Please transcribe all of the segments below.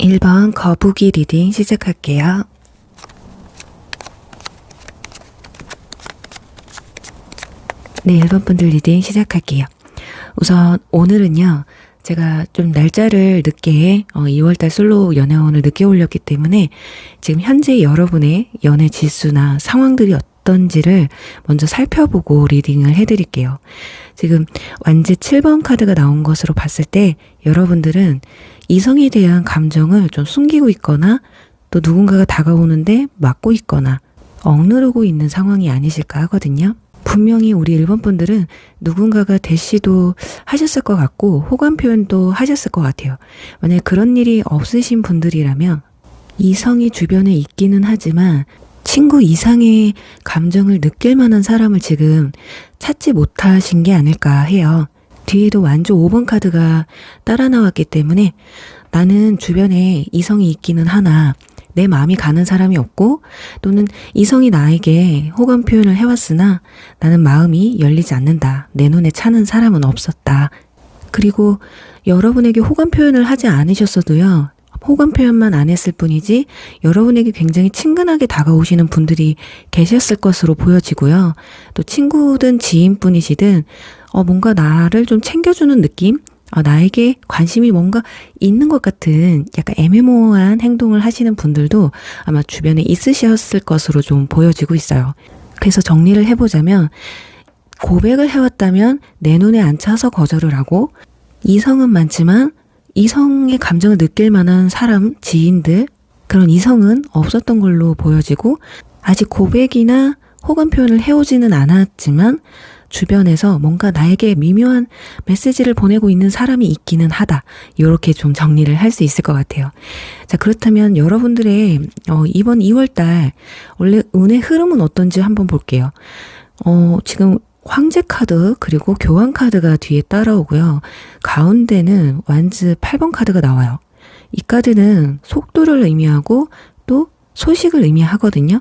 1번 거북이 리딩 시작할게요. 네, 1번 분들 리딩 시작할게요. 우선 오늘은요, 제가 좀 날짜를 늦게 2월달 솔로 연애운을 늦게 올렸기 때문에 지금 현재 여러분의 연애 지수나 상황들이 어떤지를 먼저 살펴보고 리딩을 해드릴게요. 지금 완제 7번 카드가 나온 것으로 봤을 때 여러분들은 이성에 대한 감정을 좀 숨기고 있거나 또 누군가가 다가오는데 막고 있거나 억누르고 있는 상황이 아니실까 하거든요. 분명히 우리 1번 분들은 누군가가 대시도 하셨을 것 같고 호감 표현도 하셨을 것 같아요. 만약에 그런 일이 없으신 분들이라면 이성이 주변에 있기는 하지만 친구 이상의 감정을 느낄 만한 사람을 지금 찾지 못하신 게 아닐까 해요. 뒤에도 완조 5번 카드가 따라 나왔기 때문에 나는 주변에 이성이 있기는 하나 내 마음이 가는 사람이 없고 또는 이성이 나에게 호감 표현을 해왔으나 나는 마음이 열리지 않는다. 내 눈에 차는 사람은 없었다. 그리고 여러분에게 호감 표현을 하지 않으셨어도요. 호감 표현만 안 했을 뿐이지 여러분에게 굉장히 친근하게 다가오시는 분들이 계셨을 것으로 보여지고요. 또 친구든 지인분이시든 뭔가 나를 좀 챙겨주는 느낌? 나에게 관심이 뭔가 있는 것 같은 약간 애매모호한 행동을 하시는 분들도 아마 주변에 있으셨을 것으로 좀 보여지고 있어요. 그래서 정리를 해보자면 고백을 해왔다면 내 눈에 안 차서 거절을 하고 이성은 많지만 이성의 감정을 느낄 만한 사람, 지인들 그런 이성은 없었던 걸로 보여지고 아직 고백이나 호감 표현을 해오지는 않았지만 주변에서 뭔가 나에게 미묘한 메시지를 보내고 있는 사람이 있기는 하다. 이렇게 좀 정리를 할 수 있을 것 같아요. 자, 그렇다면 여러분들의 이번 2월달 원래 운의 흐름은 어떤지 한번 볼게요. 지금 황제 카드 그리고 교황 카드가 뒤에 따라오고요. 가운데는 완즈 8번 카드가 나와요. 이 카드는 속도를 의미하고 또 소식을 의미하거든요.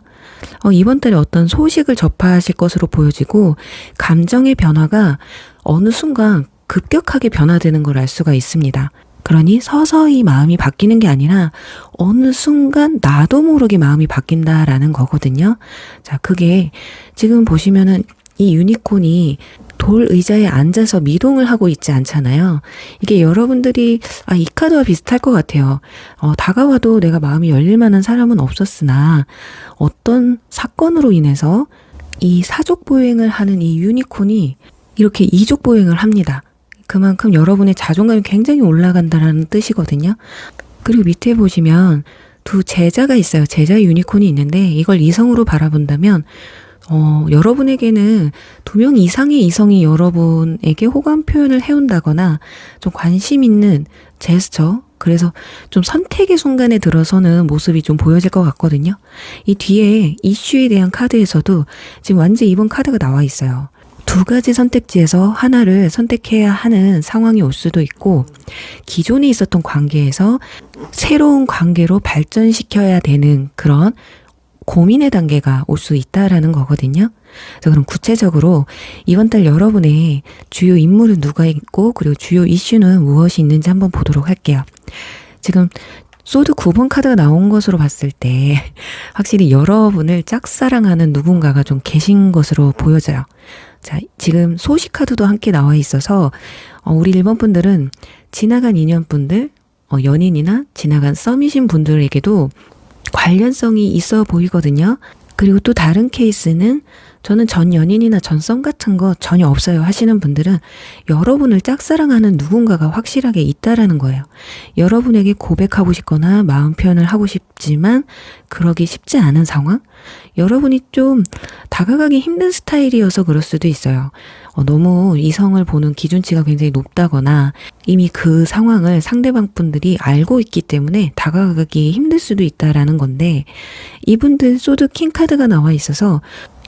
이번 달에 어떤 소식을 접하실 것으로 보여지고 감정의 변화가 어느 순간 급격하게 변화되는 걸 알 수가 있습니다. 그러니 서서히 마음이 바뀌는 게 아니라 어느 순간 나도 모르게 마음이 바뀐다라는 거거든요. 자, 그게 지금 보시면은 이 유니콘이 돌 의자에 앉아서 미동을 하고 있지 않잖아요. 이게 여러분들이 이 카드와 비슷할 것 같아요. 다가와도 내가 마음이 열릴 만한 사람은 없었으나 어떤 사건으로 인해서 이 사족 보행을 하는 이 유니콘이 이렇게 이족 보행을 합니다. 그만큼 여러분의 자존감이 굉장히 올라간다는 뜻이거든요. 그리고 밑에 보시면 두 제자가 있어요. 제자 유니콘이 있는데 이걸 이성으로 바라본다면 여러분에게는 2명 이상의 이성이 여러분에게 호감 표현을 해온다거나 좀 관심 있는 제스처, 그래서 좀 선택의 순간에 들어서는 모습이 좀 보여질 것 같거든요. 이 뒤에 이슈에 대한 카드에서도 지금 완전 이번 카드가 나와 있어요. 2가지 선택지에서 하나를 선택해야 하는 상황이 올 수도 있고 기존에 있었던 관계에서 새로운 관계로 발전시켜야 되는 그런 고민의 단계가 올 수 있다라는 거거든요. 그래서 그럼 구체적으로 이번 달 여러분의 주요 인물은 누가 있고 그리고 주요 이슈는 무엇이 있는지 한번 보도록 할게요. 지금 소드 9번 카드가 나온 것으로 봤을 때 확실히 여러분을 짝사랑하는 누군가가 좀 계신 것으로 보여져요. 자, 지금 소식 카드도 함께 나와 있어서 우리 1번 분들은 지나간 인연분들, 연인이나 지나간 썸이신 분들에게도 관련성이 있어 보이거든요. 그리고 또 다른 케이스는 저는 전 연인이나 전 썸 같은 거 전혀 없어요 하시는 분들은 여러분을 짝사랑하는 누군가가 확실하게 있다라는 거예요. 여러분에게 고백하고 싶거나 마음 표현을 하고 싶지만 그러기 쉽지 않은 상황? 여러분이 좀 다가가기 힘든 스타일이어서 그럴 수도 있어요. 너무 이성을 보는 기준치가 굉장히 높다거나 이미 그 상황을 상대방 분들이 알고 있기 때문에 다가가기 힘들 수도 있다라는 건데 이분들 소드 킹 카드가 나와 있어서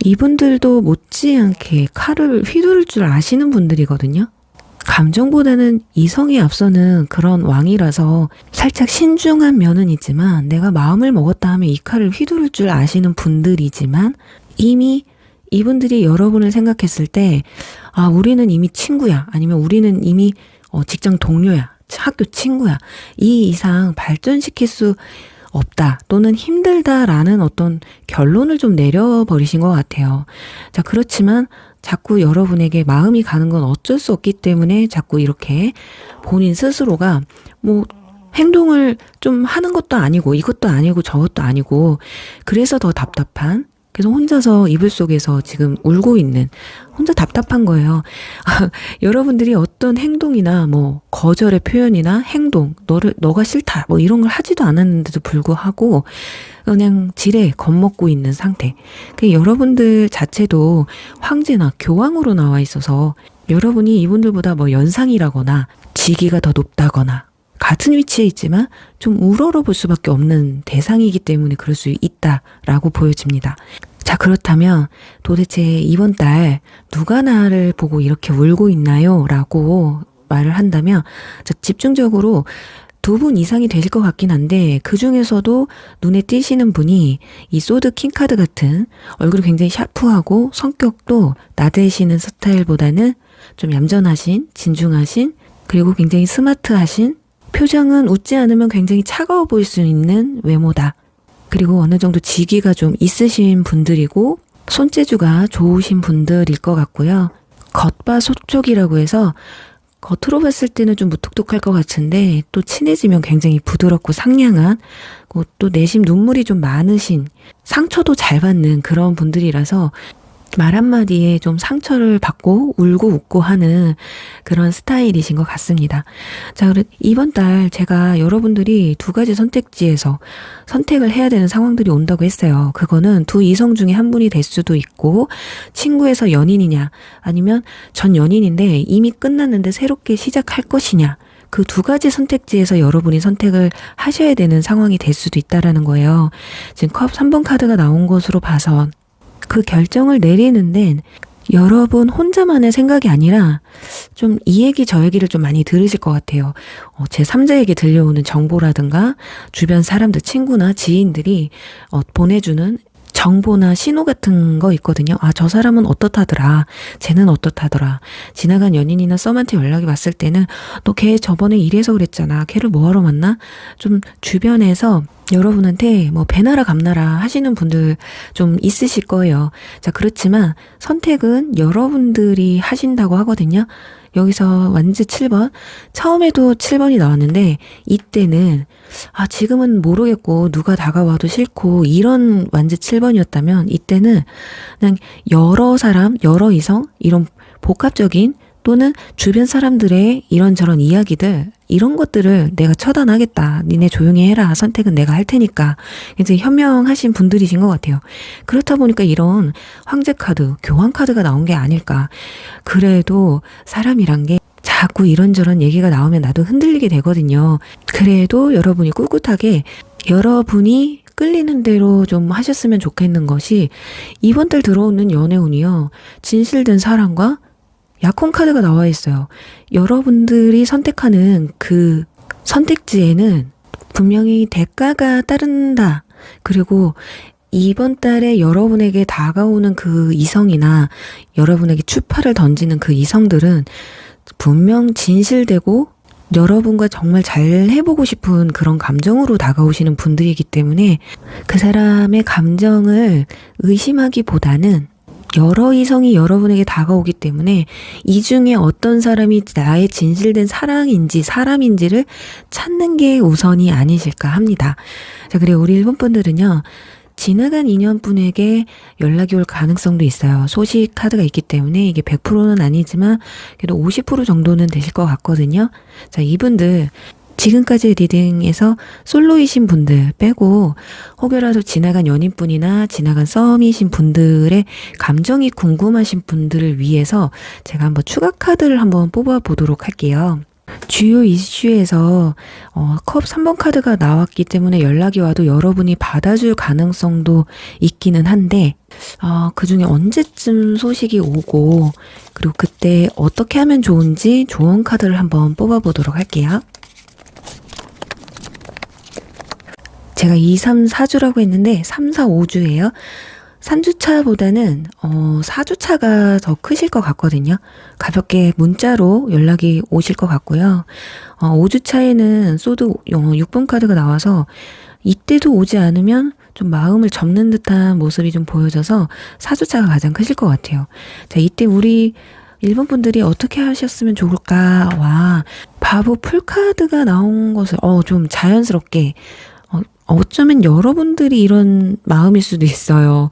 이분들도 못지않게 칼을 휘두를 줄 아시는 분들이거든요. 감정보다는 이성에 앞서는 그런 왕이라서 살짝 신중한 면은 있지만 내가 마음을 먹었다 하면 이 칼을 휘두를 줄 아시는 분들이지만 이미 이분들이 여러분을 생각했을 때 우리는 이미 친구야 아니면 우리는 이미 직장 동료야 학교 친구야 이 이상 발전시킬 수 없다 또는 힘들다라는 어떤 결론을 좀 내려버리신 것 같아요. 자, 그렇지만 자꾸 여러분에게 마음이 가는 건 어쩔 수 없기 때문에 자꾸 이렇게 본인 스스로가 행동을 좀 하는 것도 아니고 이것도 아니고 저것도 아니고 그래서 더 답답한 그래서 혼자서 이불 속에서 지금 울고 있는 혼자 답답한 거예요. 여러분들이 어떤 행동이나 거절의 표현이나 행동, 너가 싫다 이런 걸 하지도 않았는데도 불구하고 그냥 지레 겁먹고 있는 상태. 여러분들 자체도 황제나 교황으로 나와 있어서 여러분이 이분들보다 연상이라거나 직위가 더 높다거나 같은 위치에 있지만 좀 우러러볼 수밖에 없는 대상이기 때문에 그럴 수 있다라고 보여집니다. 자, 그렇다면 도대체 이번 달 누가 나를 보고 이렇게 울고 있나요? 라고 말을 한다면 집중적으로 2분 이상이 되실 것 같긴 한데 그 중에서도 눈에 띄시는 분이 이 소드 킹 카드 같은 얼굴이 굉장히 샤프하고 성격도 나대시는 스타일보다는 좀 얌전하신, 진중하신 그리고 굉장히 스마트하신 표정은 웃지 않으면 굉장히 차가워 보일 수 있는 외모다. 그리고 어느 정도 직위가 좀 있으신 분들이고 손재주가 좋으신 분들일 것 같고요. 겉바속촉이라고 해서 겉으로 봤을 때는 좀 무뚝뚝할 것 같은데 또 친해지면 굉장히 부드럽고 상냥한 또 내심 눈물이 좀 많으신 상처도 잘 받는 그런 분들이라서 말 한마디에 좀 상처를 받고 울고 웃고 하는 그런 스타일이신 것 같습니다. 자, 이번 달 제가 여러분들이 두 가지 선택지에서 선택을 해야 되는 상황들이 온다고 했어요. 그거는 두 이성 중에 한 분이 될 수도 있고, 친구에서 연인이냐, 아니면 전 연인인데 이미 끝났는데 새롭게 시작할 것이냐, 그 두 가지 선택지에서 여러분이 선택을 하셔야 되는 상황이 될 수도 있다라는 거예요. 지금 컵 3번 카드가 나온 것으로 봐서 그 결정을 내리는 데는 여러분 혼자만의 생각이 아니라 좀 이 얘기 저 얘기를 좀 많이 들으실 것 같아요. 제 3자에게 들려오는 정보라든가 주변 사람들, 친구나 지인들이 보내주는 정보나 신호 같은 거 있거든요. 아, 저 사람은 어떻다더라. 쟤는 어떻다더라. 지나간 연인이나 썸한테 연락이 왔을 때는 너 걔 저번에 이래서 그랬잖아. 걔를 뭐하러 만나? 좀 주변에서 여러분한테 뭐 배나라 감나라 하시는 분들 좀 있으실 거예요. 자, 그렇지만 선택은 여러분들이 하신다고 하거든요. 여기서 완즈 7번. 처음에도 7번이 나왔는데 이때는 지금은 모르겠고 누가 다가와도 싫고 이런 완즈 7번이었다면 이때는 그냥 여러 사람, 여러 이성 이런 복합적인 또는 주변 사람들의 이런저런 이야기들 이런 것들을 내가 처단하겠다. 니네 조용히 해라. 선택은 내가 할 테니까. 이제 현명하신 분들이신 것 같아요. 그렇다 보니까 이런 황제 카드, 교환 카드가 나온 게 아닐까. 그래도 사람이란 게 자꾸 이런저런 얘기가 나오면 나도 흔들리게 되거든요. 그래도 여러분이 꿋꿋하게 여러분이 끌리는 대로 좀 하셨으면 좋겠는 것이 이번 달 들어오는 연애운이요. 진실된 사랑과 약혼 카드가 나와 있어요. 여러분들이 선택하는 그 선택지에는 분명히 대가가 따른다. 그리고 이번 달에 여러분에게 다가오는 그 이성이나 여러분에게 추파를 던지는 그 이성들은 분명 진실되고 여러분과 정말 잘 해보고 싶은 그런 감정으로 다가오시는 분들이기 때문에 그 사람의 감정을 의심하기보다는 여러 이성이 여러분에게 다가오기 때문에 이 중에 어떤 사람이 나의 진실된 사랑인지 사람인지를 찾는 게 우선이 아니실까 합니다. 자, 그리고 우리 일본 분들은요. 지나간 인연분에게 연락이 올 가능성도 있어요. 소식 카드가 있기 때문에 이게 100%는 아니지만 그래도 50% 정도는 되실 것 같거든요. 자, 이분들 지금까지 리딩에서 솔로이신 분들 빼고 혹여라도 지나간 연인분이나 지나간 썸이신 분들의 감정이 궁금하신 분들을 위해서 제가 한번 추가 카드를 한번 뽑아보도록 할게요. 주요 이슈에서 컵 3번 카드가 나왔기 때문에 연락이 와도 여러분이 받아줄 가능성도 있기는 한데 그 중에 언제쯤 소식이 오고 그리고 그때 어떻게 하면 좋은지 조언 카드를 한번 뽑아보도록 할게요. 제가 2, 3, 4주라고 했는데 3, 4, 5주예요. 3주차보다는 4주차가 더 크실 것 같거든요. 가볍게 문자로 연락이 오실 것 같고요. 5주차에는 소드 6번 카드가 나와서 이때도 오지 않으면 좀 마음을 접는 듯한 모습이 좀 보여져서 4주차가 가장 크실 것 같아요. 자, 이때 우리 일본 분들이 어떻게 하셨으면 좋을까와 바보 풀카드가 나온 것을 좀 자연스럽게 어쩌면 여러분들이 이런 마음일 수도 있어요.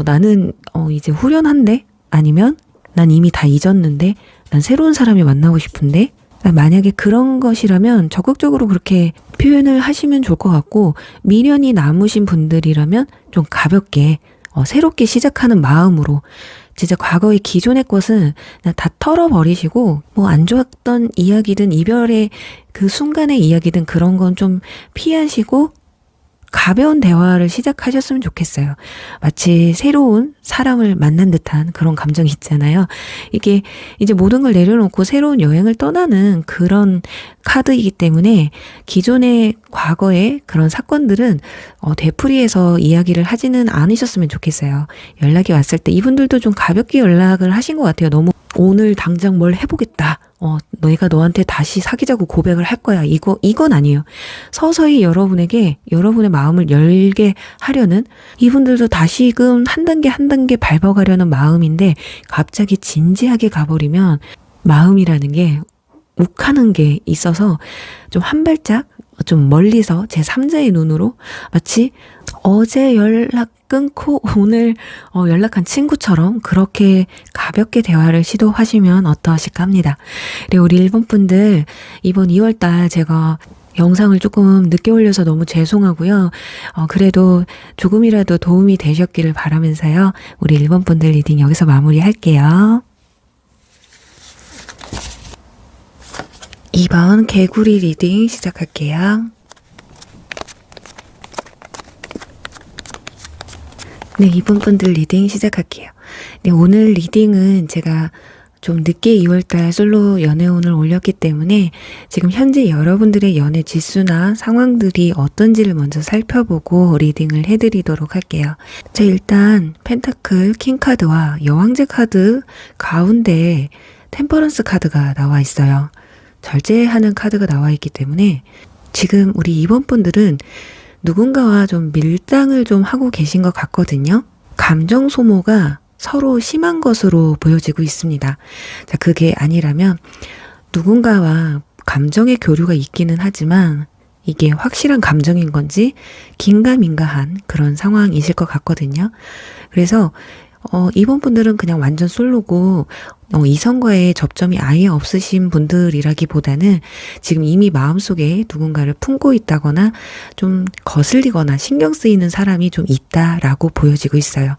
나는 이제 후련한데? 아니면 난 이미 다 잊었는데? 난 새로운 사람이 만나고 싶은데? 만약에 그런 것이라면 적극적으로 그렇게 표현을 하시면 좋을 것 같고 미련이 남으신 분들이라면 좀 가볍게 새롭게 시작하는 마음으로 진짜 과거의 기존의 것은 그냥 다 털어버리시고 뭐 안 좋았던 이야기든 이별의 그 순간의 이야기든 그런 건 좀 피하시고 가벼운 대화를 시작하셨으면 좋겠어요. 마치 새로운 사람을 만난 듯한 그런 감정이 있잖아요. 이게 이제 모든 걸 내려놓고 새로운 여행을 떠나는 그런 카드이기 때문에 기존의 과거의 그런 사건들은 되풀이해서 이야기를 하지는 않으셨으면 좋겠어요. 연락이 왔을 때 이분들도 좀 가볍게 연락을 하신 것 같아요. 너무 오늘 당장 뭘 해보겠다. 내가 너한테 다시 사귀자고 고백을 할 거야. 이건 아니에요. 서서히 여러분에게 여러분의 마음을 열게 하려는 이분들도 다시금 한 단계 한 단계 밟아가려는 마음인데 갑자기 진지하게 가버리면 마음이라는 게 욱하는 게 있어서 좀 한 발짝 좀 멀리서 제 3자의 눈으로 마치 어제 연락 끊고 오늘 연락한 친구처럼 그렇게 가볍게 대화를 시도하시면 어떠실까 합니다. 그리고 우리 일본 분들 이번 2월달 제가 영상을 조금 늦게 올려서 너무 죄송하고요. 그래도 조금이라도 도움이 되셨기를 바라면서요. 우리 일본 분들 리딩 여기서 마무리할게요. 2번 개구리 리딩 시작할게요. 네, 이번 분들 리딩 시작할게요. 네, 오늘 리딩은 제가 좀 늦게 2월달 솔로 연애운을 올렸기 때문에 지금 현재 여러분들의 연애 지수나 상황들이 어떤지를 먼저 살펴보고 리딩을 해드리도록 할게요. 자, 일단 펜타클 킹카드와 여왕제 카드 가운데 템퍼런스 카드가 나와 있어요. 절제하는 카드가 나와 있기 때문에 지금 우리 이번 분들은 누군가와 좀 밀당을 좀 하고 계신 것 같거든요. 감정 소모가 서로 심한 것으로 보여지고 있습니다. 자, 그게 아니라면 누군가와 감정의 교류가 있기는 하지만 이게 확실한 감정인 건지 긴가민가한 그런 상황이실 것 같거든요. 그래서 이번 분들은 그냥 완전 솔로고 이성과의 접점이 아예 없으신 분들이라기보다는 지금 이미 마음속에 누군가를 품고 있다거나 좀 거슬리거나 신경 쓰이는 사람이 좀 있다라고 보여지고 있어요.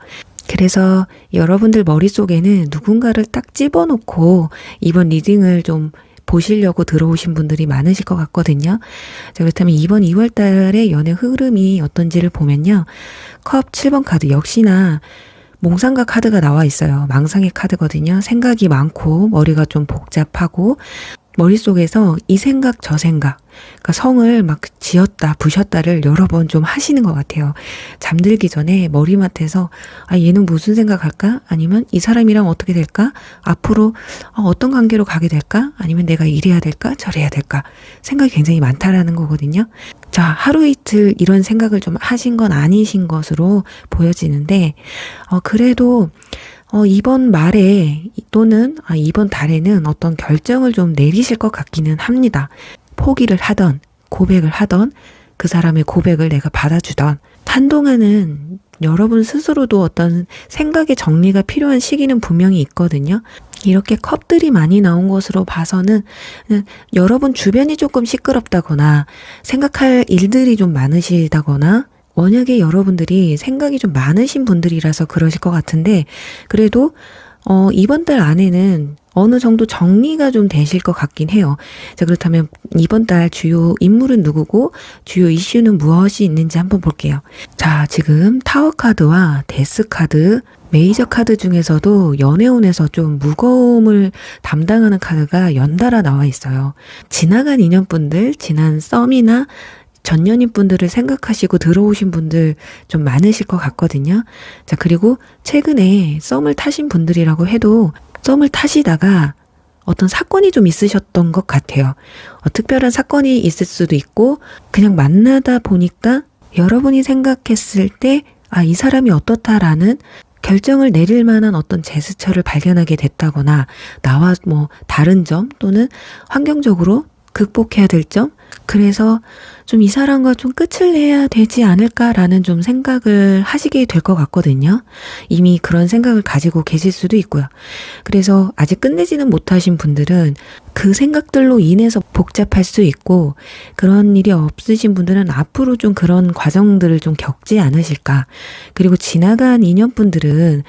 그래서 여러분들 머릿속에는 누군가를 딱 집어넣고 이번 리딩을 좀 보시려고 들어오신 분들이 많으실 것 같거든요. 자, 그렇다면 이번 2월 달의 연애 흐름이 어떤지를 보면요. 컵 7번 카드 역시나 몽상가 카드가 나와 있어요. 망상의 카드거든요. 생각이 많고 머리가 좀 복잡하고 머릿속에서 이 생각 저 생각, 그러니까 성을 막 지었다 부셨다를 여러 번 좀 하시는 것 같아요. 잠들기 전에 머리맡에서 얘는 무슨 생각할까? 아니면 이 사람이랑 어떻게 될까? 앞으로 어떤 관계로 가게 될까? 아니면 내가 이래야 될까? 저래야 될까? 생각이 굉장히 많다라는 거거든요. 자, 하루 이틀 이런 생각을 좀 하신 건 아니신 것으로 보여지는데 그래도 이번 말에 또는 이번 달에는 어떤 결정을 좀 내리실 것 같기는 합니다. 포기를 하던 고백을 하던 그 사람의 고백을 내가 받아주던 한동안은 여러분 스스로도 어떤 생각의 정리가 필요한 시기는 분명히 있거든요. 이렇게 컵들이 많이 나온 것으로 봐서는 여러분 주변이 조금 시끄럽다거나 생각할 일들이 좀 많으시다거나 만약에 여러분들이 생각이 좀 많으신 분들이라서 그러실 것 같은데 그래도 이번 달 안에는 어느 정도 정리가 좀 되실 것 같긴 해요. 자, 그렇다면 이번 달 주요 인물은 누구고 주요 이슈는 무엇이 있는지 한번 볼게요. 자, 지금 타워 카드와 데스 카드, 메이저 카드 중에서도 연애운에서 좀 무거움을 담당하는 카드가 연달아 나와 있어요. 지나간 인연분들, 지난 썸이나 전년인 분들을 생각하시고 들어오신 분들 좀 많으실 것 같거든요. 자, 그리고 최근에 썸을 타신 분들이라고 해도 썸을 타시다가 어떤 사건이 좀 있으셨던 것 같아요. 특별한 사건이 있을 수도 있고 그냥 만나다 보니까 여러분이 생각했을 때 이 사람이 어떻다라는 결정을 내릴 만한 어떤 제스처를 발견하게 됐다거나 나와 다른 점 또는 환경적으로 극복해야 될 점, 그래서 좀 이 사람과 좀 끝을 내야 되지 않을까라는 좀 생각을 하시게 될 것 같거든요. 이미 그런 생각을 가지고 계실 수도 있고요. 그래서 아직 끝내지는 못하신 분들은 그 생각들로 인해서 복잡할 수 있고 그런 일이 없으신 분들은 앞으로 좀 그런 과정들을 좀 겪지 않으실까. 그리고 지나간 인연분들은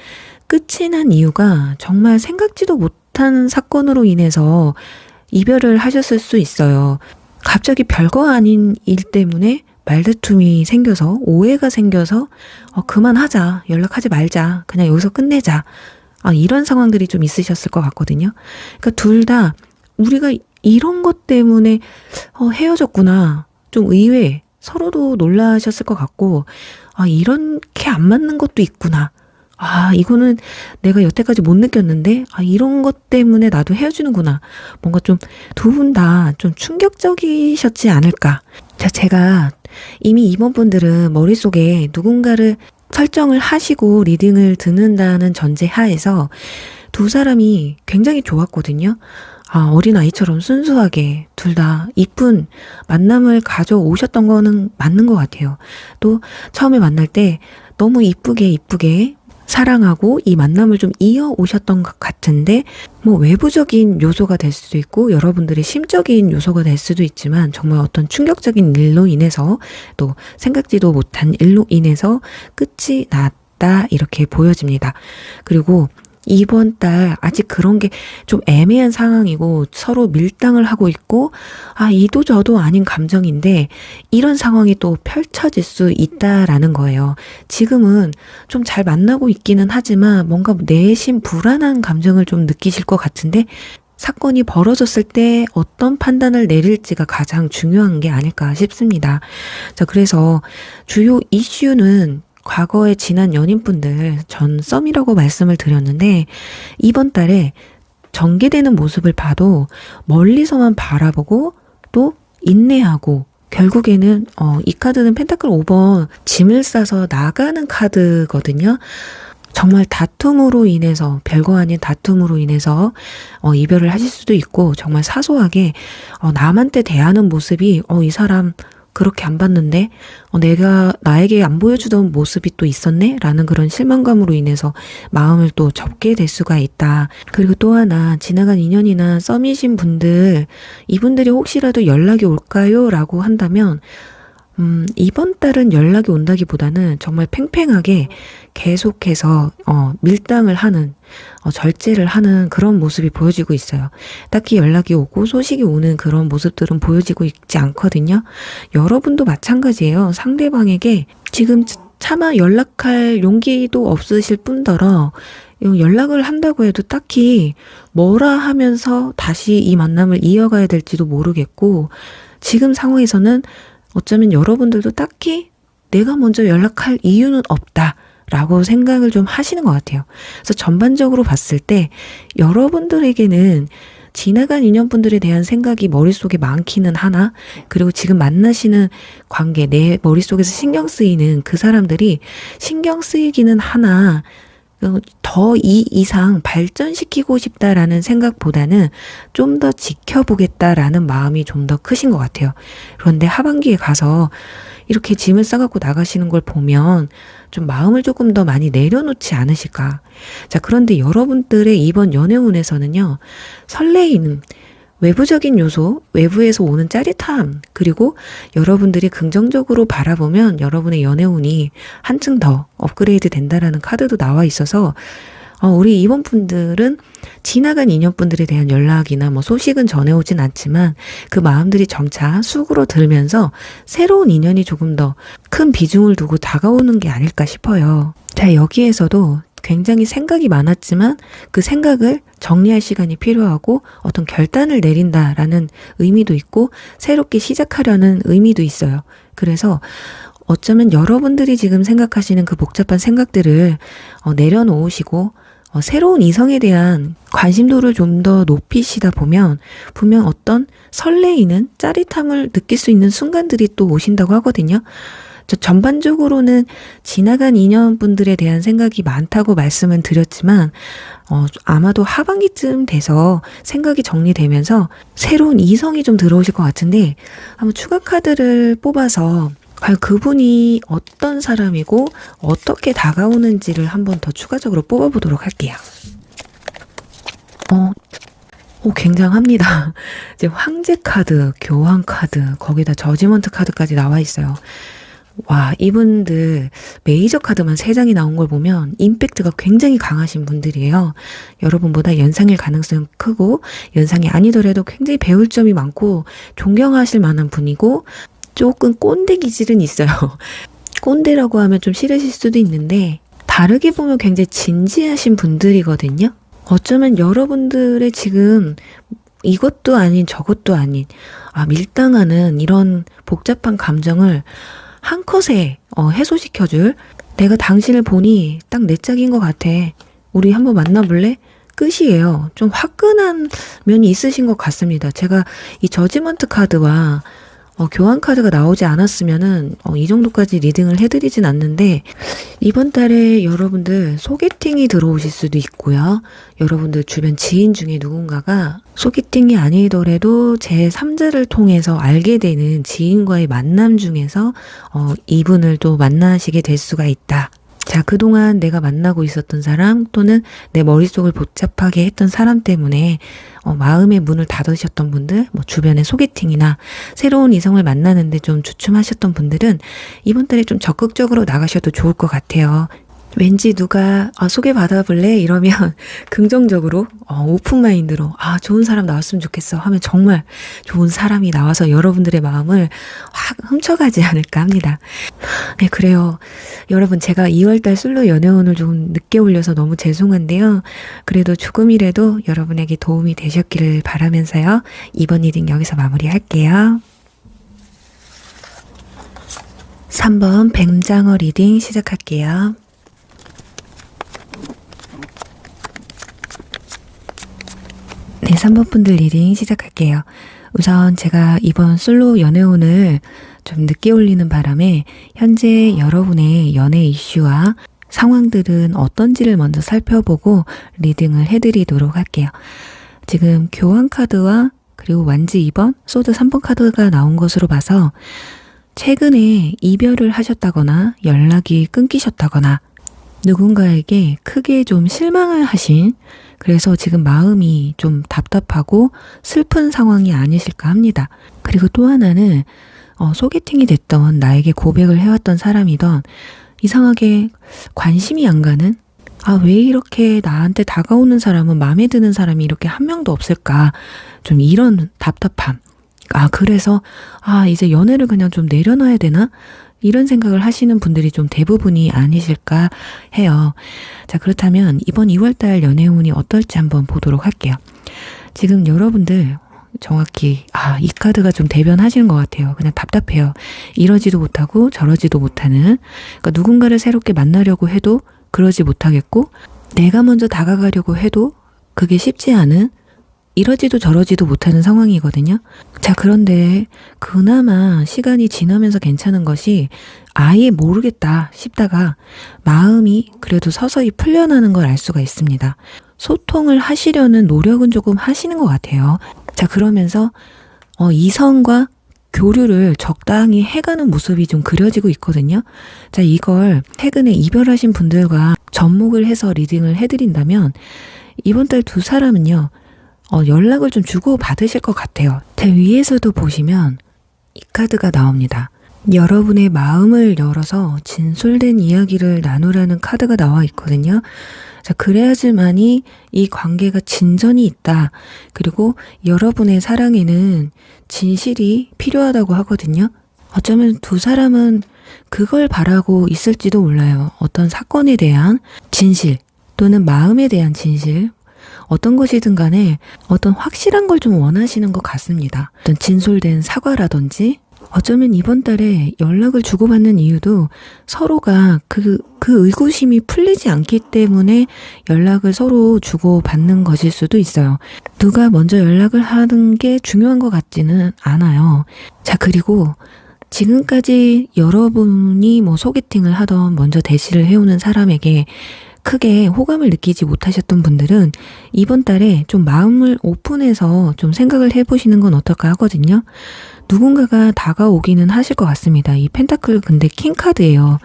끝이 난 이유가 정말 생각지도 못한 사건으로 인해서 이별을 하셨을 수 있어요. 갑자기 별거 아닌 일 때문에 말다툼이 생겨서 오해가 생겨서 그만하자, 연락하지 말자, 그냥 여기서 끝내자, 이런 상황들이 좀 있으셨을 것 같거든요. 그러니까 둘 다 우리가 이런 것 때문에 헤어졌구나, 좀 의외, 서로도 놀라셨을 것 같고 이렇게 안 맞는 것도 있구나, 이거는 내가 여태까지 못 느꼈는데, 이런 것 때문에 나도 헤어지는구나. 뭔가 좀 두 분 다 좀 충격적이셨지 않을까. 자, 제가 이미 이번 분들은 머릿속에 누군가를 설정을 하시고 리딩을 듣는다는 전제 하에서 두 사람이 굉장히 좋았거든요. 어린아이처럼 순수하게 둘 다 이쁜 만남을 가져오셨던 거는 맞는 것 같아요. 또 처음에 만날 때 너무 이쁘게 사랑하고 이 만남을 좀 이어오셨던 것 같은데, 뭐 외부적인 요소가 될 수도 있고 여러분들의 심적인 요소가 될 수도 있지만, 정말 어떤 충격적인 일로 인해서, 또 생각지도 못한 일로 인해서 끝이 났다, 이렇게 보여집니다. 그리고 이번 달 아직 그런 게 좀 애매한 상황이고 서로 밀당을 하고 있고, 이도 저도 아닌 감정인데 이런 상황이 또 펼쳐질 수 있다라는 거예요. 지금은 좀 잘 만나고 있기는 하지만 뭔가 내심 불안한 감정을 좀 느끼실 것 같은데, 사건이 벌어졌을 때 어떤 판단을 내릴지가 가장 중요한 게 아닐까 싶습니다. 자, 그래서 주요 이슈는 과거에 지난 연인분들, 전 썸이라고 말씀을 드렸는데, 이번 달에 전개되는 모습을 봐도 멀리서만 바라보고 또 인내하고, 결국에는 이 카드는 펜타클 5번, 짐을 싸서 나가는 카드거든요. 정말 다툼으로 인해서, 별거 아닌 다툼으로 인해서 이별을 하실 수도 있고, 정말 사소하게 남한테 대하는 모습이 이 사람 그렇게 안 봤는데 내가 나에게 안 보여주던 모습이 또 있었네? 라는 그런 실망감으로 인해서 마음을 또 접게 될 수가 있다. 그리고 또 하나, 지나간 인연이나 썸이신 분들, 이분들이 혹시라도 연락이 올까요? 라고 한다면 이번 달은 연락이 온다기보다는 정말 팽팽하게 계속해서 밀당을 하는, 절제를 하는 그런 모습이 보여지고 있어요. 딱히 연락이 오고 소식이 오는 그런 모습들은 보여지고 있지 않거든요. 여러분도 마찬가지예요. 상대방에게 지금 차마 연락할 용기도 없으실 뿐더러 연락을 한다고 해도 딱히 뭐라 하면서 다시 이 만남을 이어가야 될지도 모르겠고, 지금 상황에서는 어쩌면 여러분들도 딱히 내가 먼저 연락할 이유는 없다 라고 생각을 좀 하시는 것 같아요. 그래서 전반적으로 봤을 때 여러분들에게는 지나간 인연분들에 대한 생각이 머릿속에 많기는 하나, 그리고 지금 만나시는 관계, 내 머릿속에서 신경 쓰이는 그 사람들이 신경 쓰이기는 하나, 더 이 이상 발전시키고 싶다라는 생각보다는 좀 더 지켜보겠다라는 마음이 좀 더 크신 것 같아요. 그런데 하반기에 가서 이렇게 짐을 싸갖고 나가시는 걸 보면 좀 마음을 조금 더 많이 내려놓지 않으실까. 자, 그런데 여러분들의 이번 연애운에서는요, 설레이는 외부적인 요소, 외부에서 오는 짜릿함, 그리고 여러분들이 긍정적으로 바라보면 여러분의 연애운이 한층 더 업그레이드 된다라는 카드도 나와 있어서, 우리 이번 분들은 지나간 인연분들에 대한 연락이나 뭐 소식은 전해오진 않지만 그 마음들이 점차 쑥으로 들면서 새로운 인연이 조금 더 큰 비중을 두고 다가오는 게 아닐까 싶어요. 자, 여기에서도 굉장히 생각이 많았지만 그 생각을 정리할 시간이 필요하고 어떤 결단을 내린다라는 의미도 있고 새롭게 시작하려는 의미도 있어요. 그래서 어쩌면 여러분들이 지금 생각하시는 그 복잡한 생각들을 내려놓으시고 새로운 이성에 대한 관심도를 좀 더 높이시다 보면 분명 어떤 설레이는 짜릿함을 느낄 수 있는 순간들이 또 오신다고 하거든요. 저 전반적으로는 지나간 인연분들에 대한 생각이 많다고 말씀은 드렸지만 아마도 하반기쯤 돼서 생각이 정리되면서 새로운 이성이 좀 들어오실 것 같은데, 한번 추가 카드를 뽑아서 과연 그분이 어떤 사람이고 어떻게 다가오는지를 한번 더 추가적으로 뽑아보도록 할게요. 굉장합니다. 이제 황제 카드, 교황 카드, 거기다 저지먼트 카드까지 나와 있어요. 와, 이분들 메이저 카드만 3장이 나온 걸 보면 임팩트가 굉장히 강하신 분들이에요. 여러분보다 연상일 가능성이 크고, 연상이 아니더라도 굉장히 배울 점이 많고 존경하실 만한 분이고, 조금 꼰대 기질은 있어요. 꼰대라고 하면 좀 싫으실 수도 있는데 다르게 보면 굉장히 진지하신 분들이거든요. 어쩌면 여러분들의 지금 이것도 아닌 저것도 아닌 밀당하는 이런 복잡한 감정을 한 컷에 해소시켜줄, 내가 당신을 보니 딱 내 짝인 것 같아, 우리 한번 만나볼래? 끝이에요. 좀 화끈한 면이 있으신 것 같습니다. 제가 이 저지먼트 카드와 교환 카드가 나오지 않았으면은 이 정도까지 리딩을 해드리진 않는데, 이번 달에 여러분들 소개팅이 들어오실 수도 있고요. 여러분들 주변 지인 중에 누군가가 소개팅이 아니더라도 제3자를 통해서 알게 되는 지인과의 만남 중에서 이분을 또 만나시게 될 수가 있다. 자, 그동안 내가 만나고 있었던 사람 또는 내 머릿속을 복잡하게 했던 사람 때문에 마음의 문을 닫으셨던 분들, 뭐 주변에 소개팅이나 새로운 이성을 만나는데 좀 주춤하셨던 분들은 이번 달에 좀 적극적으로 나가셔도 좋을 것 같아요. 왠지 누가 소개받아 볼래? 이러면 긍정적으로 오픈마인드로 좋은 사람 나왔으면 좋겠어 하면 정말 좋은 사람이 나와서 여러분들의 마음을 확 훔쳐가지 않을까 합니다. 네, 그래요. 여러분, 제가 2월달 솔로 연애운을 좀 늦게 올려서 너무 죄송한데요. 그래도 조금이라도 여러분에게 도움이 되셨기를 바라면서요. 이번 리딩 여기서 마무리할게요. 3번 뱀장어 리딩 시작할게요. 네, 3번 분들 리딩 시작할게요. 우선 제가 이번 솔로 연애운을 좀 늦게 올리는 바람에 현재 여러분의 연애 이슈와 상황들은 어떤지를 먼저 살펴보고 리딩을 해드리도록 할게요. 지금 교환 카드와 그리고 완지 2번, 소드 3번 카드가 나온 것으로 봐서 최근에 이별을 하셨다거나 연락이 끊기셨다거나 누군가에게 크게 좀 실망을 하신, 그래서 지금 마음이 좀 답답하고 슬픈 상황이 아니실까 합니다. 그리고 또 하나는 소개팅이 됐던, 나에게 고백을 해왔던 사람이던 이상하게 관심이 안 가는, 왜 이렇게 나한테 다가오는 사람은, 마음에 드는 사람이 이렇게 한 명도 없을까, 좀 이런 답답함. 그래서 이제 연애를 그냥 좀 내려놔야 되나? 이런 생각을 하시는 분들이 좀 대부분이 아니실까 해요. 자, 그렇다면 이번 2월달 연애운이 어떨지 한번 보도록 할게요. 지금 여러분들 정확히 이 카드가 좀 대변하시는 것 같아요. 그냥 답답해요. 이러지도 못하고 저러지도 못하는, 그러니까 누군가를 새롭게 만나려고 해도 그러지 못하겠고, 내가 먼저 다가가려고 해도 그게 쉽지 않은, 이러지도 저러지도 못하는 상황이거든요. 자, 그런데 그나마 시간이 지나면서 괜찮은 것이, 아예 모르겠다 싶다가 마음이 그래도 서서히 풀려나는 걸 알 수가 있습니다. 소통을 하시려는 노력은 조금 하시는 것 같아요. 자, 그러면서 이성과 교류를 적당히 해가는 모습이 좀 그려지고 있거든요. 자, 이걸 최근에 이별하신 분들과 접목을 해서 리딩을 해드린다면 이번 달 두 사람은요, 연락을 좀 주고 받으실 것 같아요. 제 위에서도 보시면 이 카드가 나옵니다. 여러분의 마음을 열어서 진솔된 이야기를 나누라는 카드가 나와 있거든요. 자, 그래야지만이 이 관계가 진전이 있다. 그리고 여러분의 사랑에는 진실이 필요하다고 하거든요. 어쩌면 두 사람은 그걸 바라고 있을지도 몰라요. 어떤 사건에 대한 진실 또는 마음에 대한 진실, 어떤 것이든 간에 어떤 확실한 걸 좀 원하시는 것 같습니다. 어떤 진솔된 사과라든지, 어쩌면 이번 달에 연락을 주고받는 이유도 서로가 그 의구심이 풀리지 않기 때문에 연락을 서로 주고받는 것일 수도 있어요. 누가 먼저 연락을 하는 게 중요한 것 같지는 않아요. 자, 그리고 지금까지 여러분이 소개팅을 하던, 먼저 대시를 해오는 사람에게 크게 호감을 느끼지 못하셨던 분들은 이번 달에 좀 마음을 오픈해서 좀 생각을 해보시는 건 어떨까 하거든요. 누군가가 다가오기는 하실 것 같습니다. 이 펜타클 근데 킹 카드예요.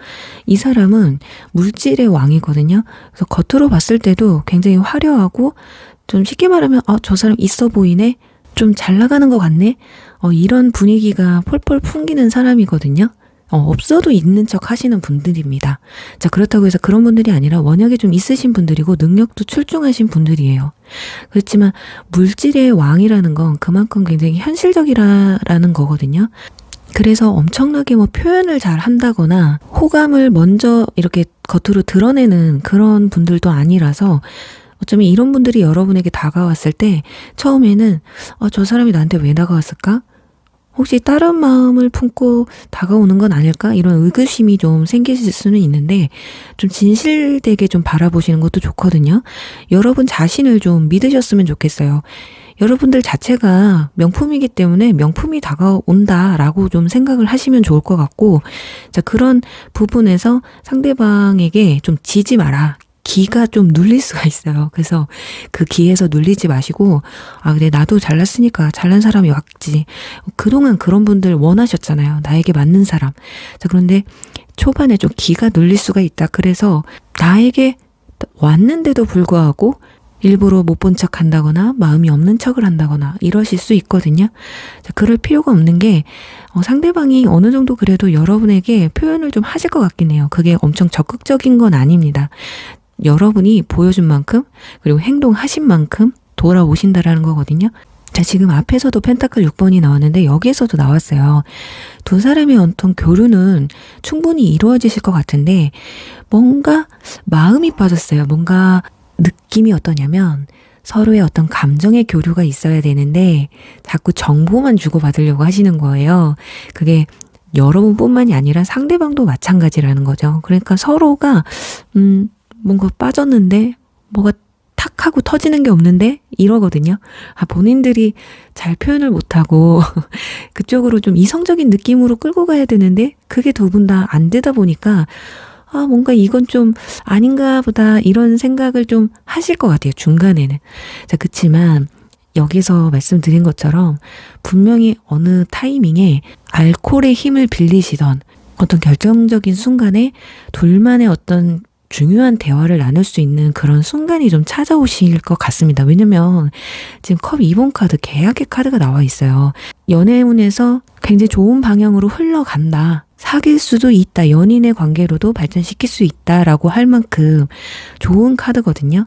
이 사람은 물질의 왕이거든요. 그래서 겉으로 봤을 때도 굉장히 화려하고, 좀 쉽게 말하면 저 사람 있어 보이네? 좀 잘 나가는 것 같네? 이런 분위기가 폴폴 풍기는 사람이거든요. 없어도 있는 척 하시는 분들입니다. 자, 그렇다고 해서 그런 분들이 아니라 워낙에 좀 있으신 분들이고 능력도 출중하신 분들이에요. 그렇지만 물질의 왕이라는 건 그만큼 굉장히 현실적이라는 거거든요. 그래서 엄청나게 표현을 잘 한다거나 호감을 먼저 이렇게 겉으로 드러내는 그런 분들도 아니라서, 어쩌면 이런 분들이 여러분에게 다가왔을 때 처음에는 저 사람이 나한테 왜 다가왔을까? 혹시 다른 마음을 품고 다가오는 건 아닐까? 이런 의구심이 좀 생기실 수는 있는데 좀 진실되게 좀 바라보시는 것도 좋거든요. 여러분 자신을 좀 믿으셨으면 좋겠어요. 여러분들 자체가 명품이기 때문에 명품이 다가온다라고 좀 생각을 하시면 좋을 것 같고, 자, 그런 부분에서 상대방에게 좀 지지 마라. 기가 좀 눌릴 수가 있어요. 그래서 그 기에서 눌리지 마시고, 아, 그래, 나도 잘났으니까 잘난 사람이 왔지. 그동안 그런 분들 원하셨잖아요. 나에게 맞는 사람. 자, 그런데 초반에 좀 기가 눌릴 수가 있다. 그래서 나에게 왔는데도 불구하고 일부러 못 본 척 한다거나 마음이 없는 척을 한다거나 이러실 수 있거든요. 자, 그럴 필요가 없는 게 상대방이 어느 정도 그래도 여러분에게 표현을 좀 하실 것 같긴 해요. 그게 엄청 적극적인 건 아닙니다. 여러분이 보여준 만큼 그리고 행동하신 만큼 돌아오신다라는 거거든요. 자, 지금 앞에서도 펜타클 6번이 나왔는데 여기에서도 나왔어요. 두 사람의 어떤 교류는 충분히 이루어지실 것 같은데 뭔가 마음이 빠졌어요. 뭔가 느낌이 어떠냐면 서로의 어떤 감정의 교류가 있어야 되는데 자꾸 정보만 주고받으려고 하시는 거예요. 그게 여러분뿐만이 아니라 상대방도 마찬가지라는 거죠. 그러니까 서로가 뭔가 빠졌는데 뭐가 탁 하고 터지는 게 없는데 이러거든요. 아, 본인들이 잘 표현을 못하고 그쪽으로 좀 이성적인 느낌으로 끌고 가야 되는데 그게 두 분 다 안 되다 보니까 아, 뭔가 이건 좀 아닌가 보다 이런 생각을 좀 하실 것 같아요. 중간에는. 자, 그치만 여기서 말씀드린 것처럼 분명히 어느 타이밍에 알코올의 힘을 빌리시던 어떤 결정적인 순간에 둘만의 어떤 중요한 대화를 나눌 수 있는 그런 순간이 좀 찾아오실 것 같습니다. 왜냐면 지금 컵 2번 카드, 계약의 카드가 나와 있어요. 연애운에서 굉장히 좋은 방향으로 흘러간다. 사귈 수도 있다. 연인의 관계로도 발전시킬 수 있다라고 할 만큼 좋은 카드거든요.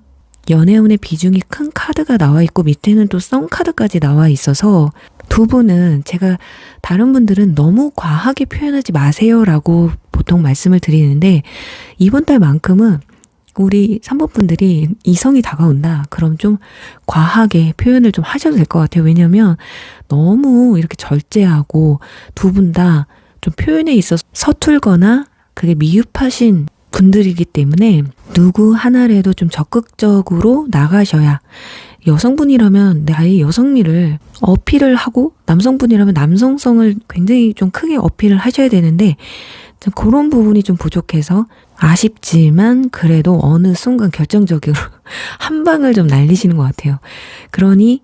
연애운의 비중이 큰 카드가 나와 있고 밑에는 또 썬 카드까지 나와 있어서 두 분은 제가 다른 분들은 너무 과하게 표현하지 마세요라고 보통 말씀을 드리는데 이번 달만큼은 우리 3번 분들이 이성이 다가온다. 그럼 좀 과하게 표현을 좀 하셔도 될 것 같아요. 왜냐면 너무 이렇게 절제하고 두 분 다 좀 표현에 있어서 서툴거나 그게 미흡하신 분들이기 때문에 누구 하나라도 좀 적극적으로 나가셔야 여성분이라면 나의 여성미를 어필을 하고 남성분이라면 남성성을 굉장히 좀 크게 어필을 하셔야 되는데 그런 부분이 좀 부족해서 아쉽지만 그래도 어느 순간 결정적으로 한 방을 좀 날리시는 것 같아요. 그러니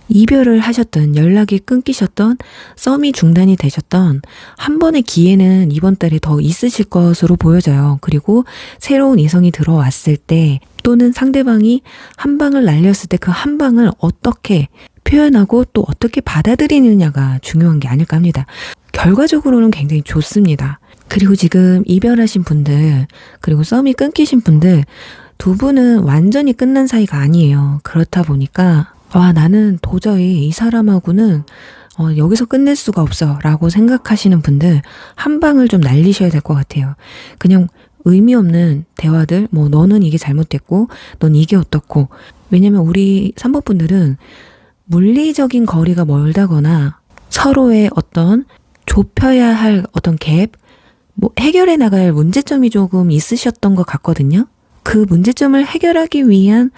이별을 하셨던, 연락이 끊기셨던, 썸이 중단이 되셨던 한 번의 기회는 이번 달에 더 있으실 것으로 보여져요. 그리고 새로운 이성이 들어왔을 때 또는 상대방이 한 방을 날렸을 때 그 한 방을 어떻게 표현하고 또 어떻게 받아들이느냐가 중요한 게 아닐까 합니다. 결과적으로는 굉장히 좋습니다. 그리고 지금 이별하신 분들, 그리고 썸이 끊기신 분들 두 분은 완전히 끝난 사이가 아니에요. 그렇다 보니까 와, 나는 도저히 이 사람하고는 여기서 끝낼 수가 없어 라고 생각하시는 분들 한 방을 좀 날리셔야 될 것 같아요. 그냥 의미 없는 대화들, 뭐 너는 이게 잘못됐고 넌 이게 어떻고. 왜냐면 우리 3번 분들은 물리적인 거리가 멀다거나 서로의 어떤 좁혀야 할 어떤 갭, 뭐 해결해 나갈 문제점이 조금 있으셨던 것 같거든요. 그 문제점을 해결하기 위한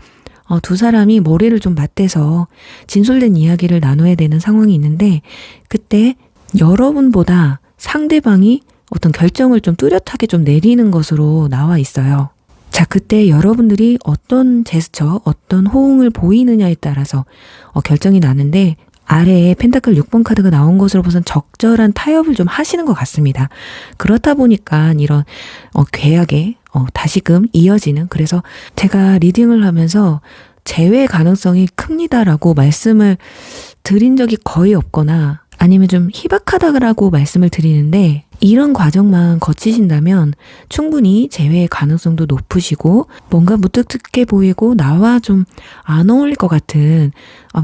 두 사람이 머리를 좀 맞대서 진솔된 이야기를 나눠야 되는 상황이 있는데 그때 여러분보다 상대방이 어떤 결정을 좀 뚜렷하게 좀 내리는 것으로 나와 있어요. 자, 그때 여러분들이 어떤 제스처, 어떤 호응을 보이느냐에 따라서 결정이 나는데 아래에 펜타클 6번 카드가 나온 것으로 보선 적절한 타협을 좀 하시는 것 같습니다. 그렇다 보니까 이런 계약에 다시금 이어지는, 그래서 제가 리딩을 하면서 재회 가능성이 큽니다라고 말씀을 드린 적이 거의 없거나 아니면 좀 희박하다라고 말씀을 드리는데 이런 과정만 거치신다면 충분히 재회의 가능성도 높으시고 뭔가 무뚝뚝해 보이고 나와 좀 안 어울릴 것 같은